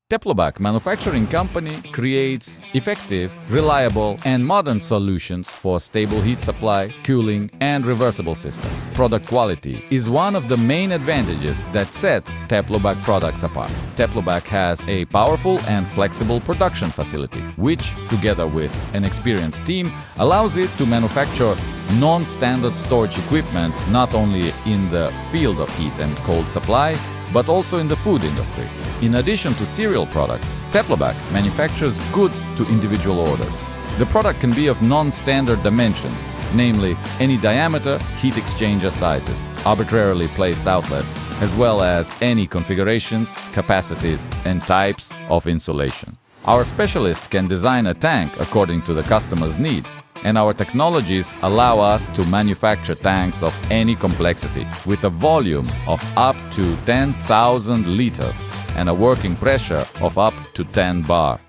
Teplobak Manufacturing Company creates effective, reliable, and modern solutions for stable heat supply, cooling, and reversible systems. Product quality is one of the main advantages that sets Teplobak products apart. Teplobak has a powerful and flexible production facility, which, together with an experienced team, allows it to manufacture non-standard storage equipment not only in the field of heat and cold supply, but also in the food industry. In addition to cereal products, Teplobak manufactures goods to individual orders. The product can be of non-standard dimensions, namely any diameter, heat exchanger sizes, arbitrarily placed outlets, as well as any configurations, capacities, and types of insulation. Our specialists can design a tank according to the customer's needs, and our technologies allow us to manufacture tanks of any complexity with a volume of up to 10,000 liters and a working pressure of up to 10 bar.